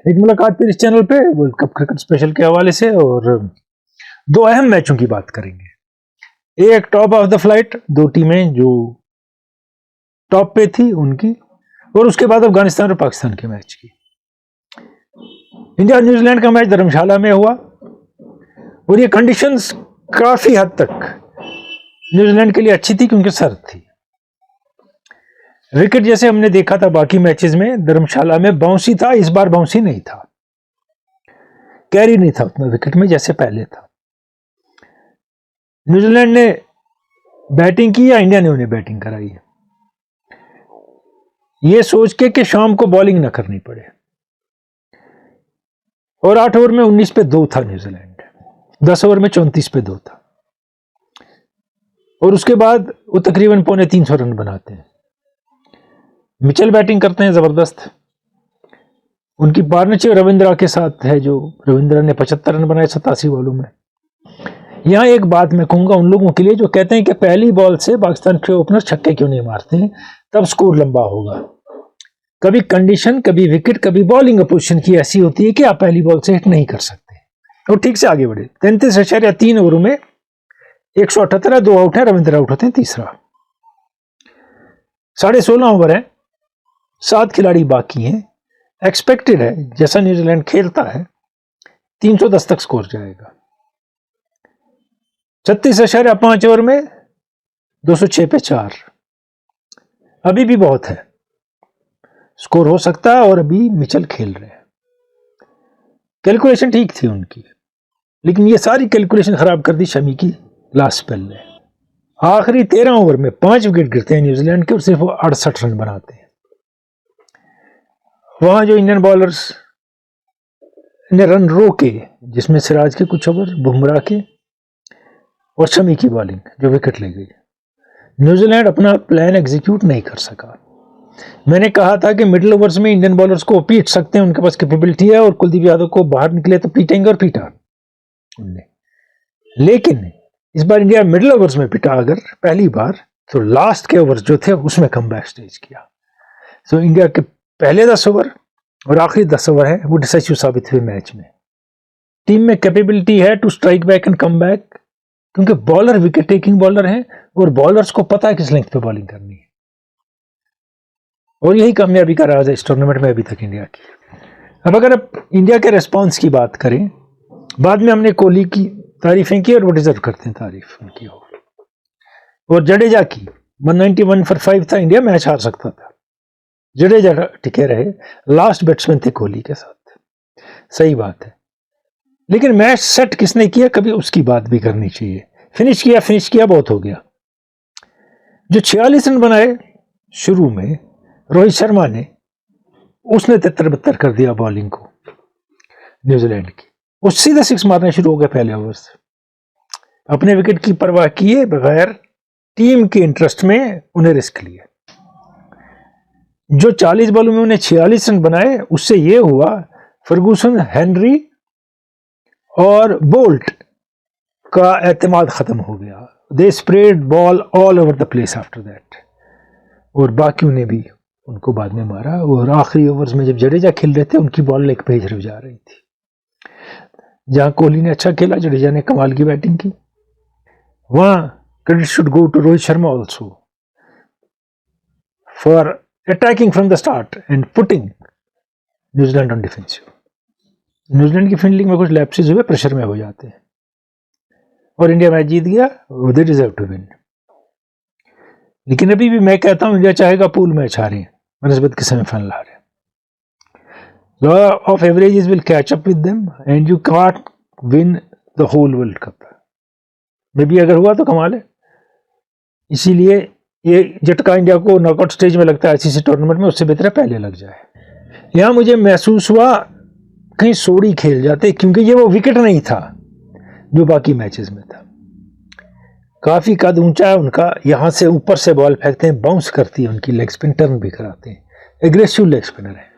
एक मुलाकात फिर इस चैनल पे वर्ल्ड कप क्रिकेट स्पेशल के हवाले से, और दो अहम मैचों की बात करेंगे। एक टॉप ऑफ द फ्लाइट, दो टीमें जो टॉप पे थी उनकी, और उसके बाद अफगानिस्तान और पाकिस्तान के मैच की। इंडिया न्यूजीलैंड का मैच धर्मशाला में हुआ और ये कंडीशंस काफी हद तक न्यूजीलैंड के लिए अच्छी थी क्योंकि सर्द थी। विकेट जैसे हमने देखा था बाकी मैचेस में, धर्मशाला में बाउंसी था, इस बार बाउंसी नहीं था, कैरी नहीं था उतना विकेट में जैसे पहले था। न्यूजीलैंड ने बैटिंग की या इंडिया ने उन्हें बैटिंग कराई है, ये सोच के कि शाम को बॉलिंग ना करनी पड़े, और 8 ओवर में 19 पे 2 था न्यूजीलैंड, 10 ओवर में 34 पे 2 था, और उसके बाद वो तकरीबन 350 रन बनाते हैं। मिचेल बैटिंग करते हैं जबरदस्त, उनकी पार्टनरशिप रविंद्रा के साथ है, जो रविंद्रा ने 75 रन बनाए 87 बॉलों में। यहां एक बात मैं कहूंगा उन लोगों के लिए जो कहते हैं कि पहली बॉल से पाकिस्तान के ओपनर छक्के क्यों नहीं मारते हैं, तब स्कोर लंबा होगा। कभी कंडीशन, कभी विकेट, कभी बॉलिंग अपोजिशन की ऐसी होती है कि आप पहली बॉल से हिट नहीं कर सकते और ठीक से आगे बढ़े। 33.3 ओवर में 178, 2 आउट है, रविंद्र आउट होते हैं तीसरा। 16.5 ओवर है, 7 खिलाड़ी बाकी हैं, एक्सपेक्टेड है जैसा न्यूजीलैंड खेलता है 310 तक स्कोर जाएगा। 36.5 ओवर में 206 पे 4, अभी भी बहुत है, स्कोर हो सकता है, और अभी मिचेल खेल रहे हैं। कैलकुलेशन ठीक थी उनकी, लेकिन ये सारी कैलकुलेशन खराब कर दी शमी की लास्ट स्पेल ने। आखिरी 13 ओवर में 5 विकेट गिरते हैं न्यूजीलैंड के और सिर्फ 68 रन बनाते हैं। वहां जो इंडियन बॉलर्स ने रन रोके, जिसमें सिराज के कुछ ओवर, बुमराह के और शमी की बॉलिंग जो विकेट ले गई, न्यूजीलैंड अपना प्लान एग्जीक्यूट नहीं कर सका। मैंने कहा था कि मिडिल ओवर्स में इंडियन बॉलर्स को पीट सकते हैं, उनके पास कैपेबिलिटी है, और कुलदीप यादव को बाहर निकले तो पीटेंगे, और पीटा उनने। लेकिन इस बार इंडिया मिडिल ओवर्स में पिटा अगर पहली बार, तो लास्ट के ओवर्स जो थे उसमें कमबैक स्टेज किया। तो इंडिया के पहले 10 ओवर और आखिरी 10 ओवर है वो डिसाइसिव साबित हुए मैच में। टीम में कैपेबिलिटी है to strike back and come back, क्योंकि बॉलर विकेट टेकिंग बॉलर हैं और बॉलर्स को पता है किस लेंथ पे बॉलिंग करनी है, और यही कामयाबी का राज है इस टूर्नामेंट में अभी तक इंडिया की। अब अगर आप इंडिया के रेस्पॉन्स की बात करें, बाद में हमने कोहली की तारीफें की और वो डिजर्व करते हैं तारीफ उनकी हो, और जडेजा की 191 फॉर 5 था, इंडिया मैच हार सकता था, जडेजा टिके रहे, लास्ट बैट्समैन थे कोहली के साथ, सही बात है। लेकिन मैच सेट किसने किया, कभी उसकी बात भी करनी चाहिए। फिनिश किया बहुत हो गया। जो 46 रन बनाए शुरू में रोहित शर्मा ने, उसने 73-72 कर दिया बॉलिंग को न्यूजीलैंड की, वो सीधा 6 मारने शुरू हो गए पहले ओवर से, अपने विकेट की परवाह किए बगैर टीम के इंटरेस्ट में उन्हें रिस्क लिया। जो 40 बॉलों में उन्हें 46 रन बनाए, उससे यह हुआ फर्गूसन, हेनरी और बोल्ट का एतमाद खत्म हो गया। They spread ball all over the place after that, और बाकियों ने भी उनको बाद में मारा। और आखिरी ओवर्स में जब जडेजा खेल रहे थे, उनकी बॉल लेग पे ही जा रही थी। जहां कोहली ने अच्छा खेला, जडेजा ने कमाल की बैटिंग की, वहां credit should go to Rohit Sharma also for attacking from the start and putting New Zealand on defensive. New Zealand की फील्डिंग में कुछ लैप्सेस हुए, प्रेशर में हो जाते हैं, और इंडिया मैच जीत गया, दे डिजर्व टू विन। लेकिन अभी भी मैं कहता हूं इंडिया चाहेगा पूल मैच हारे बनस्बत के सेमीफाइनल हारे। Law of averages will catch up with them and you can't win the whole world cup. मे भी अगर हुआ तो कमाल है। इसीलिए ये झटका इंडिया को नॉकआउट स्टेज में लगता है आईसीसी टूर्नामेंट में, उससे बेहतर है पहले लग जाए। यहां मुझे महसूस हुआ कहीं सोड़ी खेल जाते, क्योंकि ये वो विकेट नहीं था जो बाकी मैचेस में था। काफी कद ऊंचा है उनका, यहां से ऊपर से बॉल फेंकते हैं, बाउंस करती है उनकी, लेग स्पिन टर्न भी कराते हैं, एग्रेसिव लेग स्पिनर है।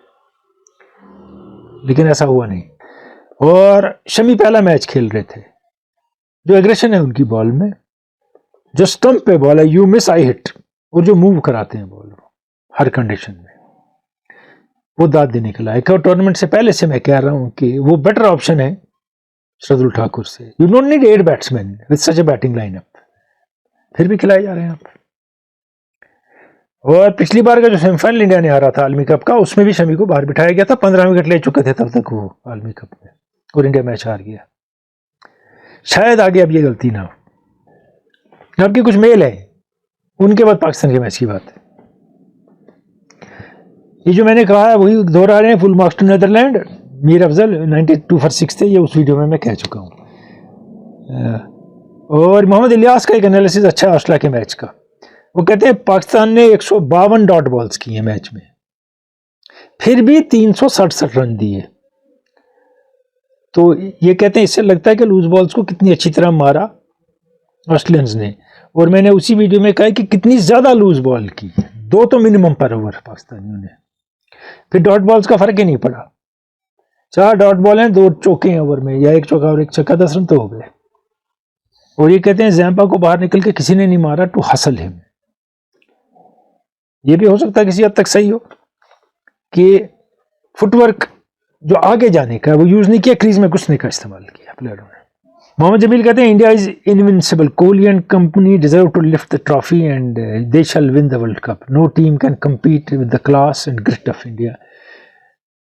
लेकिन ऐसा हुआ नहीं, और शमी पहला मैच खेल रहे थे। जो एग्रेशन है उनकी बॉल में, जो स्टंप पे बॉल है, यू मिस आई हिट, और जो मूव कराते हैं बॉल हर कंडीशन में, वो दाद देने के लायक है। और टूर्नामेंट से पहले से मैं कह रहा हूं कि वो बेटर ऑप्शन है शार्दुल ठाकुर से। You don't need 8 batsman with such a batting lineup, फिर भी खिलाए जा रहे हैं आप। और पिछली बार का जो सेमीफाइनल इंडिया ने हारा था आलमी कप का, उसमें भी शमी को बाहर बिठाया गया था, 15 विकेट ले चुके थे तब तक वो आलमी कप में, और इंडिया मैच हार गया। शायद आगे अब ये गलती ना हो। आपके कुछ मेल है, उनके बाद पाकिस्तान के मैच की बात है। ये जो मैंने कहा है वही दोहरा रहे हैं। Full marks to Netherland, Mir Afzal 92 for 6 थे, ये उस वीडियो में मैं कह चुका हूँ। और मोहम्मद इलियास का एक एनालिसिस अच्छा है ऑस्ट्रेलिया के मैच का। वो कहते हैं पाकिस्तान ने 152 डॉट बॉल्स की हैं मैच में, फिर भी 367 रन दिए। तो ये कहते हैं इससे लगता है कि लूज बॉल्स को कितनी अच्छी तरह मारा ऑस्ट्रेलियंस ने। और मैंने उसी वीडियो में कहा कि कितनी ज्यादा लूज बॉल की, 2 तो मिनिमम पर ओवर पाकिस्तानियों ने। फिर डॉट बॉल्स का फर्क ही नहीं पड़ा, 4 डॉट बॉल हैं, 2 चौके हैं ओवर में, या 1 चौका और 1 छक्का, 10 रन तो हो गए। और ये कहते हैं जैम्पा को बाहर निकल के किसी ने नहीं मारा, टू हसल हिम। ये भी हो सकता है किसी हद तक सही हो कि फुटवर्क जो आगे जाने का वो यूज नहीं किया, क्रीज में घुसने का इस्तेमाल किया प्लेयरों ने। मोहम्मद जमील कहते हैं India is invincible, Kohli and company deserve to lift the trophy and they shall win the World Cup, no team can compete with the class and grit of India.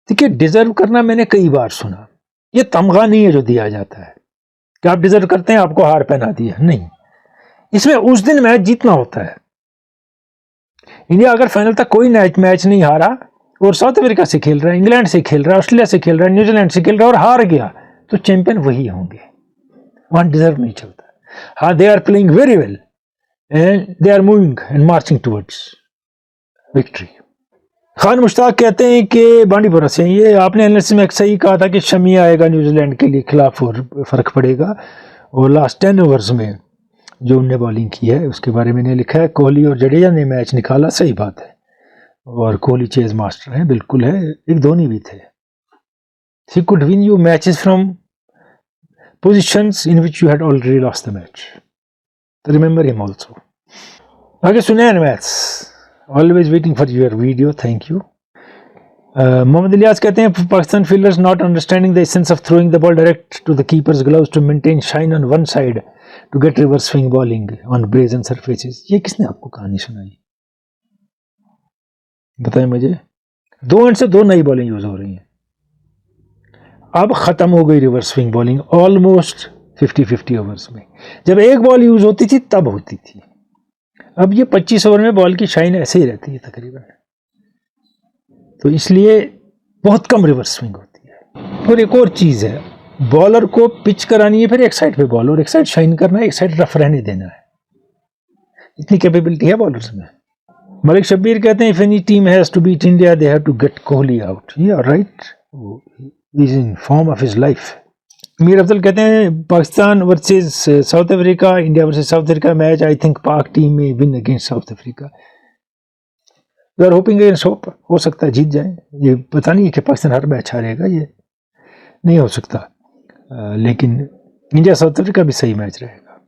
देखिए, डिजर्व करना मैंने कई बार सुना, ये तमगा नहीं है जो दिया जाता है कि आप डिजर्व करते हैं आपको हार पहना दिया, नहीं। इसमें उस दिन मैच जीतना होता है। इंडिया अगर फाइनल तक कोई मैच नहीं हारा और साउथ अफ्रीका से खेल रहा है, इंग्लैंड से खेल रहा है, ऑस्ट्रेलिया से खेल रहा है, न्यूजीलैंड से खेल रहा है और हार गया, तो चैंपियन वही होंगे, वहां डिजर्व नहीं चलता। हाँ, they are playing very well and they are moving and marching towards victory. Khan Mushtaq कहते हैं कि बांडीपुरा से, ये आपने एनालिसिस में सही कहा था कि शमी आएगा न्यूजीलैंड के लिए खिलाफ और फर्क पड़ेगा। और लास्ट 10 ओवर्स में जो उनने बॉलिंग की है उसके बारे में ने लिखा है, कोहली और जडेजा ने मैच निकाला, सही बात है। और कोहली चेज मास्टर है, बिल्कुल है, एक धोनी भी थे। He could win you matches from positions in which you had already lost the match, remember him also. आगे सुने match, always waiting for your video, thank you. Mohammad Ilyas कहते हैं Pakistan fielders not understanding the essence of throwing the ball direct to the keeper's gloves to maintain shine on one side to get reverse swing bowling on brazen surfaces. ये किसने आपको कहानी सुनाई, बताएं मुझे। 2 and से 2 नई बॉलिंग यूज हो रही हैं, अब खत्म हो गई reverse swing bowling almost 50-50 overs में। जब एक बॉल यूज होती थी तब होती थी, अब ये 25 ओवर में बॉल की शाइन ऐसे ही रहती है तकरीबन, तो इसलिए बहुत कम रिवर्स स्विंग होती है। और एक और चीज है, बॉलर को पिच करानी है, फिर एक साइड पे बॉल और एक साइड शाइन करना है, एक साइड रफ रहने देना है, इतनी कैपेबिलिटी है बॉलर्स में। मलिक शब्बीर कहते हैं if any team has to beat India they have to get Kohli out. Yeah right, he is in form of his life. Mir Afzal कहते हैं Pakistan versus South Africa, India versus South Africa match, I think Pak team may win against South Africa. We are hoping against hope, हो सकता है जीत जाए। ये पता नहीं है कि पाकिस्तान हर मैच हारेगा, ये नहीं हो सकता, लेकिन इंडिया साउथ अफ्रीका भी सही मैच रहेगा।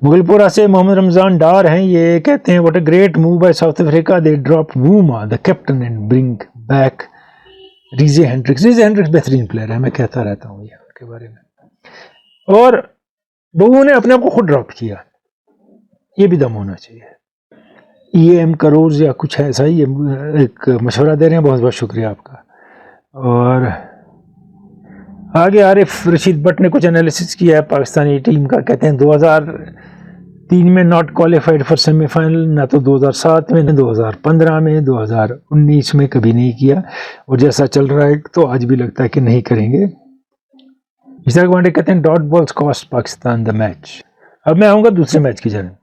मुगलपुरा से मोहम्मद रमजान डार हैं, ये कहते हैं what a great move by South Africa, they drop Bavuma the captain and bring back Reeza Hendricks. Reeza Hendricks बेहतरीन प्लेयर है, मैं कहता रहता हूँ ये उनके बारे में। और बहुओं ने अपने आप को खुद ड्रॉप किया, ये भी दम होना चाहिए। EM करोड़ या कुछ ऐसा ही एक मशवरा दे रहे हैं, बहुत बहुत शुक्रिया आपका। और आगे आरिफ रशीद भट्ट ने कुछ एनालिसिस किया है पाकिस्तानी टीम का, कहते हैं 2003 में नॉट क्वालिफाइड फॉर सेमीफाइनल, ना तो 2007 में, 2015 में, 2019 में कभी नहीं किया, और जैसा चल रहा है तो आज भी लगता है कि नहीं करेंगे। इशाक वांडे कहते हैं dot balls cost Pakistan the match. अब मैं आऊँगा दूसरे मैच की जानिब,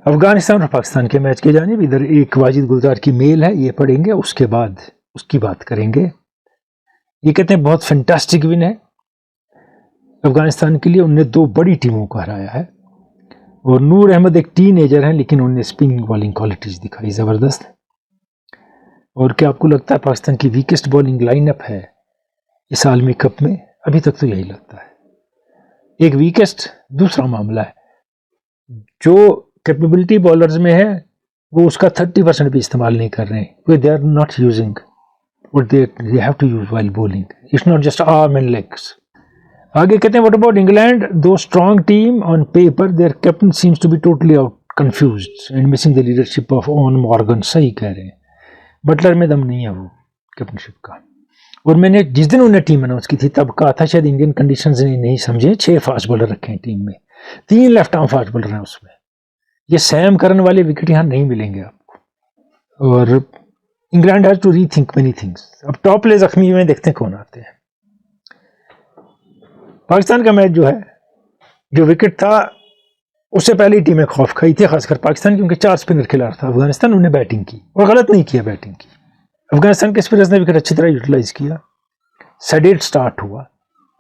अफगानिस्तान और पाकिस्तान के मैच की जानिब। इधर एक वाजिद गुलजार की मेल है, ये पढ़ेंगे, उसके बाद उसकी बात करेंगे। ये कहते हैं बहुत फैंटास्टिक विन है अफगानिस्तान के लिए, उनने 2 बड़ी टीमों को हराया है। और नूर अहमद एक टीनेजर हैं लेकिन उन्होंने स्पिन बॉलिंग क्वालिटीज दिखाई जबरदस्त। और क्या आपको लगता है पाकिस्तान की वीकेस्ट बॉलिंग लाइनअप है इस आलमी कप में? अभी तक तो यही लगता है, एक वीकेस्ट। दूसरा मामला है जो कैपेबिलिटी बॉलर्स में है, वो उसका 30% भी इस्तेमाल नहीं कर रहे हैं, क्योंकि they are not using what they have to use while bowling. It's not just arm and legs. आगे कहते हैं what about England, though strong team on paper their captain seems to be totally out confused and missing the leadership of Eoin Morgan. सही कह रहे हैं, Buttler में दम नहीं है वो कैप्टनशिप का। और मैंने जिस दिन उन्हें टीम अनाउंस की थी तब कहा था शायद इंडियन कंडीशंस नहीं समझे, 6 फास्ट बॉलर रखे हैं टीम में, 3 लेफ्ट आर्म फास्ट बॉलर हैं उसमें। ये सैम करन वाले विकेट यहाँ नहीं मिलेंगे आपको। और England has to rethink many things. अब टॉप प्ले जख्मी में देखते हैं कौन आते हैं। पाकिस्तान का मैच जो है, जो विकेट था उससे पहले ही टीमें खौफ खाई थी, खासकर पाकिस्तान, क्योंकि 4 स्पिनर खिला रहा था अफगानिस्तान। उन्हें बैटिंग की और गलत नहीं किया बैटिंग की। अफगानिस्तान के स्पिनर्स ने विकेट अच्छी तरह यूटिलाइज किया। सेडेट स्टार्ट हुआ,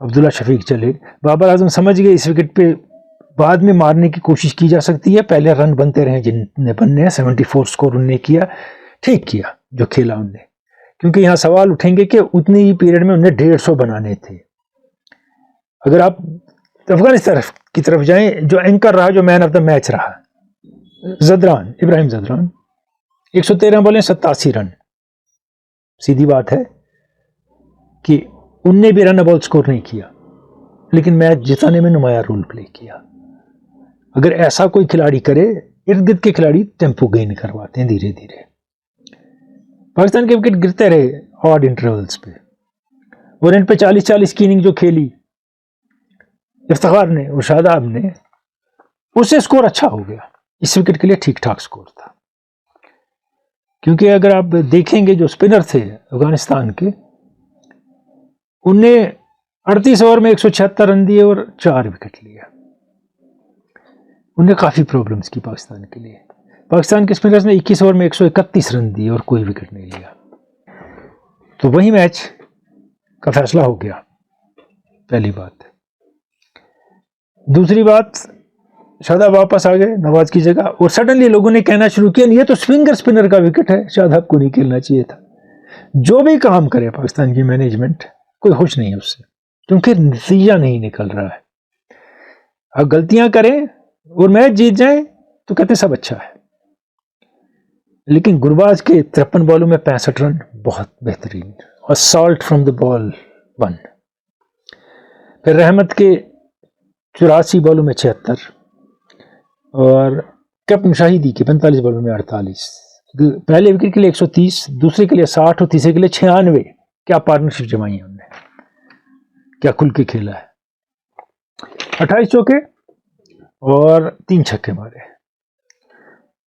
अब्दुल्ला शफीक चले, बाबर आजम समझ गए इस विकेट पे बाद में मारने की कोशिश की जा सकती है, पहले रन बनते रहे जिनने बनने हैं। 74 स्कोर उनने किया, ठीक किया जो खेला उनने, क्योंकि यहाँ सवाल उठेंगे कि उतनी ही पीरियड में उन्हें 150 बनाने थे। अगर आप अफगानिस्तान की तरफ जाएं, जो एंकर रहा, जो मैन ऑफ द मैच रहा, जदरान, इब्राहिम जदरान, 113 बॉलें 87 रन। सीधी बात है कि उनने भी रन अबाउट स्कोर नहीं किया, लेकिन मैच जिताने में नुमाया रोल प्ले किया। अगर ऐसा कोई खिलाड़ी करे, इर्द गिर्द के खिलाड़ी टेम्पो गेन करवाते हैं धीरे धीरे। पाकिस्तान के विकेट गिरते रहे ऑड इंटरवल्स पे, और इन पे 40-40 की इनिंग जो खेली इफ्तिखार ने और शादाब ने, उससे स्कोर अच्छा हो गया। इस विकेट के लिए ठीक ठाक स्कोर था, क्योंकि अगर आप देखेंगे जो स्पिनर थे अफगानिस्तान के, उनने 38 ओवर में 176 रन दिए और 4 विकेट लिया। उन्हें काफ़ी प्रॉब्लम्स की पाकिस्तान के लिए। पाकिस्तान के स्पिनर्स ने 21 ओवर में 131 रन दिए और कोई विकेट नहीं लिया। तो वही मैच का फैसला हो गया, पहली बात। दूसरी बात, शादाब वापस आ गए नवाज की जगह, और सडनली लोगों ने कहना शुरू किया ये तो स्विंगर स्पिनर का विकेट है, शादाब को नहीं खेलना चाहिए था। जो भी काम करे पाकिस्तान की मैनेजमेंट, कोई खुश नहीं है उससे, क्योंकि नतीजा नहीं निकल रहा है। अब गलतियां करें और मैच जीत जाएं तो कहते सब अच्छा है, लेकिन गुरबाज के 53 बॉलों में 65 रन बहुत बेहतरीन, और सॉल्ट फ्रॉम द बॉल 1। फिर रहमत के 84 बॉलों में 76, और कैप्टन शाहिदी के 45 बॉलों में 48। पहले विकेट के लिए 130, दूसरे के लिए 60 और तीसरे के लिए 96। क्या पार्टनरशिप जमाई है उन्होंने, क्या खुल के खेला है। 28 चौके और 3 छक्के मारे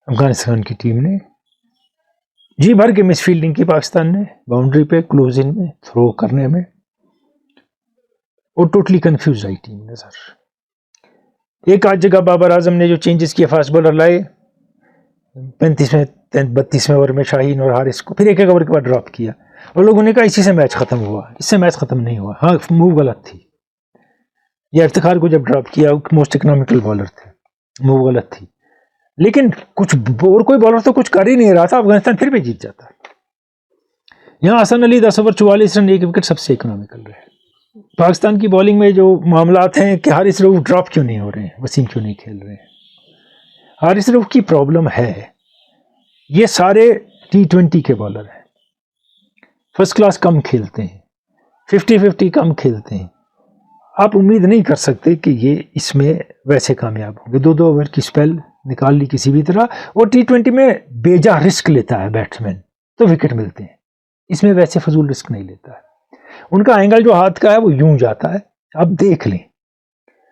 अफगानिस्तान की टीम ने। जी भर के मिसफील्डिंग की पाकिस्तान ने, बाउंड्री पे, क्लोज इन में, थ्रो करने में, और टोटली कंफ्यूज आई टीम नजर। एक आध जगह बाबर आजम ने जो चेंजेस किए, फास्ट बॉलर लाए 35वें 32वें ओवर में शाहीन और हारिस को, फिर एक ओवर के बाद ड्रॉप किया, और लोगों ने कहा इसी से मैच खत्म हुआ। इससे मैच खत्म नहीं हुआ। हाँ, मूव गलत थी। या इफ्तिखार को जब ड्रॉप किया, मोस्ट इकोनॉमिकल बॉलर थे, मूव गलत थी, लेकिन कुछ और कोई बॉलर तो कुछ कर ही नहीं रहा था, अफगानिस्तान फिर भी जीत जाता। यहाँ Hasan Ali 10 over 44 run, 1 wicket, सबसे इकोनॉमिकल रहे। पाकिस्तान की बॉलिंग में जो मामलात हैं कि हारिस रऊफ ड्रॉप क्यों नहीं हो रहे हैं, वसीम क्यों नहीं खेल रहे हैं। हारिस रऊफ की प्रॉब्लम है, ये सारे T20 के बॉलर हैं, फर्स्ट क्लास कम खेलते हैं, 50-50 कम खेलते हैं। आप उम्मीद नहीं कर सकते कि ये इसमें वैसे कामयाब होंगे। 2-2 ओवर की स्पेल निकाल ली किसी भी तरह, और T20 में बेजा रिस्क लेता है बैट्समैन तो विकेट मिलते हैं, इसमें वैसे फजूल रिस्क नहीं लेता है। उनका एंगल जो हाथ का है वो यूं जाता है, आप देख लें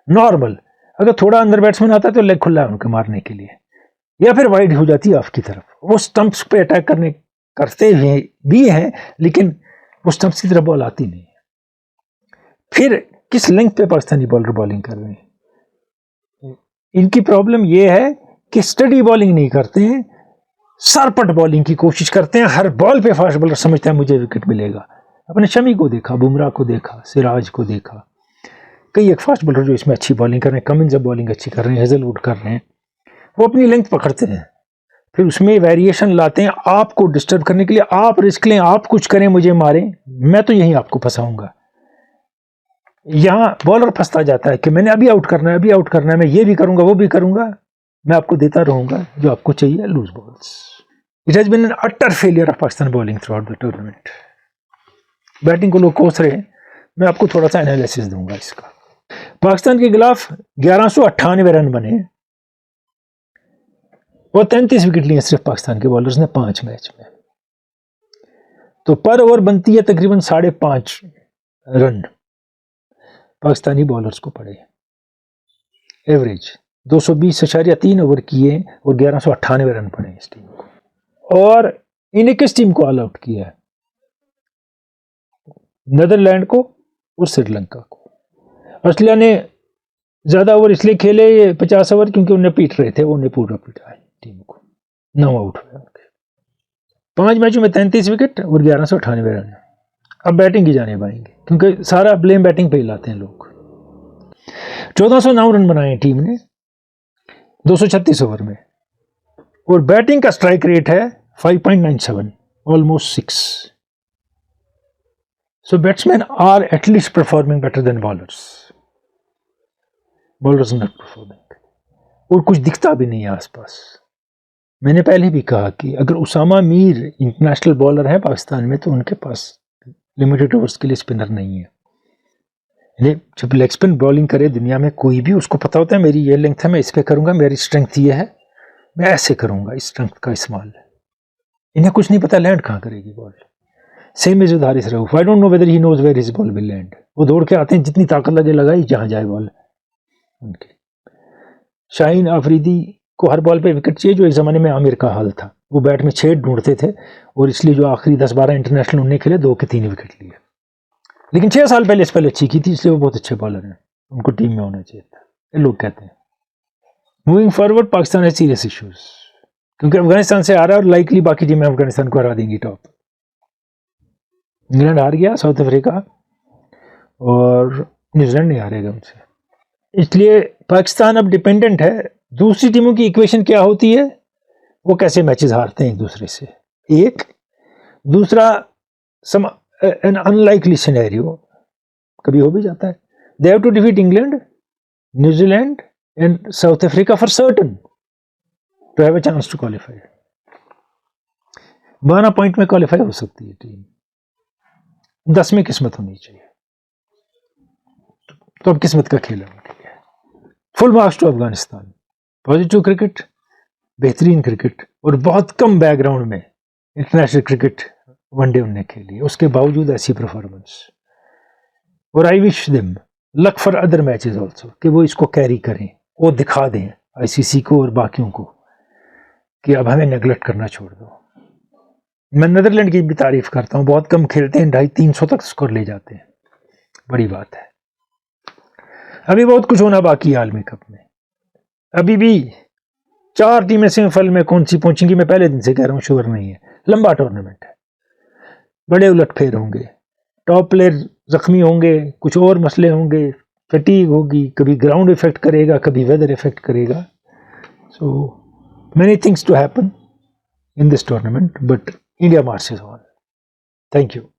नॉर्मल, अगर थोड़ा अंदर बैट्समैन आता है तो लेग खुला है उनके मारने के लिए, या फिर वाइड हो जाती है ऑफ की तरफ। वो स्टंप्स पे अटैक करते हुए भी हैं, लेकिन वो स्टंप्स की तरफ बॉल आती नहीं है। फिर किस लेंथ पे पाकिस्तानी बॉलर बॉलिंग कर रहे हैं, इनकी प्रॉब्लम ये है कि स्टडी बॉलिंग नहीं करते हैं, सरपट बॉलिंग की कोशिश करते हैं। हर बॉल पे फास्ट बॉलर समझता है मुझे विकेट मिलेगा। अपने शमी को देखा, बुमराह को देखा, सिराज को देखा, कई एक फास्ट बॉलर जो इसमें अच्छी बॉलिंग कर रहे हैं, कमिंस जब बॉलिंग अच्छी कर रहे हैं, हेजलवुड कर रहे हैं, वो अपनी लेंथ पकड़ते हैं, फिर उसमें वेरिएशन लाते हैं आपको डिस्टर्ब करने के लिए। आप रिस्क लें, आप कुछ करें, मुझे मारें, मैं तो यही आपको फंसाऊंगा। यहाँ बॉलर फंसता जाता है कि मैंने अभी आउट करना है, अभी आउट करना है, मैं ये भी करूंगा वो भी करूंगा। मैं आपको देता रहूंगा जो आपको चाहिए, loose balls. It has been an utter failure of Pakistan bowling throughout the tournament. Batting को लोग कोस रहे हैं, मैं आपको थोड़ा सा एनालिसिस दूंगा इसका। पाकिस्तान के खिलाफ 1198 रन बने और 33 विकेट लिए सिर्फ पाकिस्तान के बॉलर्स ने 5 मैच में। तो पर ओवर बनती है तकरीबन 5.5 रन पाकिस्तानी बॉलर्स को पड़े। एवरेज 220.3 ओवर किए और 1198 रन पड़े इस टीम को। और इन्हें किस टीम को ऑल आउट किया है? नीदरलैंड को और श्रीलंका को। ऑस्ट्रेलिया ने ज्यादा ओवर इसलिए खेले 50 ओवर क्योंकि उन्हें पीट रहे थे, उन्हें पूरा पीटा है टीम को, 9 आउट हुए उनके। 5 मैचों में 33 विकेट और 1198 रन। अब बैटिंग की जाने पाएंगे क्योंकि सारा ब्लेम बैटिंग पे ही लाते हैं लोग। 1409 रन बनाए टीम ने 236 ओवर में और बैटिंग का स्ट्राइक रेट है 5.97, almost 6। So batsmen are at least performing better than bowlers. Bowlers are not performing. और कुछ दिखता भी नहीं है आसपास। मैंने पहले भी कहा कि अगर उसामा मीर इंटरनेशनल बॉलर है पाकिस्तान में तो उनके पास लिमिटेड ओवर्स के लिए स्पिनर नहीं है। जब लेग स्पिन बॉलिंग करे दुनिया में कोई भी, उसको पता होता है मेरी ये लेंथ है, मैं इस पे करूंगा, मेरी स्ट्रेंथ ये है, मैं ऐसे करूंगा, इस स्ट्रेंथ का इस्तेमाल। इन्हें कुछ नहीं पता लैंड कहाँ करेगी ball. Same is with Haris Rauf. I don't know whether he knows where his ball will land. वो दौड़ के आते हैं, जितनी ताकत लगे लगाई, जहां जाए बॉल उनके। शाहीन अफरीदी को हर बॉल पे विकेट चाहिए, जो एक जमाने में आमिर का हाल था। वो बैट में छेद ढूंढते थे और इसलिए जो आखिरी 10-12 इंटरनेशनल उन्होंने खेले 2 के 3 विकेट लिए। लेकिन 6 साल पहले स्पेल अच्छी की थी, इसलिए वो बहुत अच्छे बॉलर हैं, उनको टीम में होना चाहिए था, ये लोग कहते हैं। मूविंग फॉरवर्ड पाकिस्तान है सीरियस इश्यूज, क्योंकि अफगानिस्तान से आ रहा है और लाइकली बाकी टीमें अफगानिस्तान को हरा देंगी टॉप। इंग्लैंड हार गया, साउथ अफ्रीका और न्यूजीलैंड नहीं हारेगा उनसे, इसलिए पाकिस्तान अब डिपेंडेंट है। दूसरी टीमों की इक्वेशन क्या होती है, वो कैसे मैचेस हारते हैं एक दूसरे से। एक दूसरा एन अनलाइकली सिनेरियो कभी हो भी जाता है। They have to defeat England, New Zealand and South Africa for certain to have a chance to qualify. 12 point में क्वालिफाई हो सकती है टीम, 10 में किस्मत होनी चाहिए। तो अब किस्मत का खेल है। Full marks to Afghanistan, positive cricket, बेहतरीन क्रिकेट और बहुत कम बैकग्राउंड में इंटरनेशनल क्रिकेट वनडे उन्होंने खेली, उसके बावजूद ऐसी परफॉर्मेंस। और I wish them luck for other matches also, कि वो इसको कैरी करें, वो दिखा दें आईसीसी को और बाकियों को कि अब हमें नेगलेक्ट करना छोड़ दो। मैं नीदरलैंड की भी तारीफ करता हूँ, बहुत कम खेलते हैं, 250-300 तक स्कोर ले जाते हैं, बड़ी बात है। अभी बहुत कुछ होना बाकी है आलमी कप में। अभी भी 4 टीमें सेमीफाइनल में कौन सी पहुंचेंगी मैं पहले दिन से कह रहा हूँ, श्योर नहीं है। लंबा टूर्नामेंट है, बड़े उलटफेर होंगे, टॉप प्लेयर जख्मी होंगे, कुछ और मसले होंगे, फटीग होगी, कभी ग्राउंड इफेक्ट करेगा, कभी वेदर इफेक्ट करेगा। So many things to happen in this tournament, but India marches on. Thank you.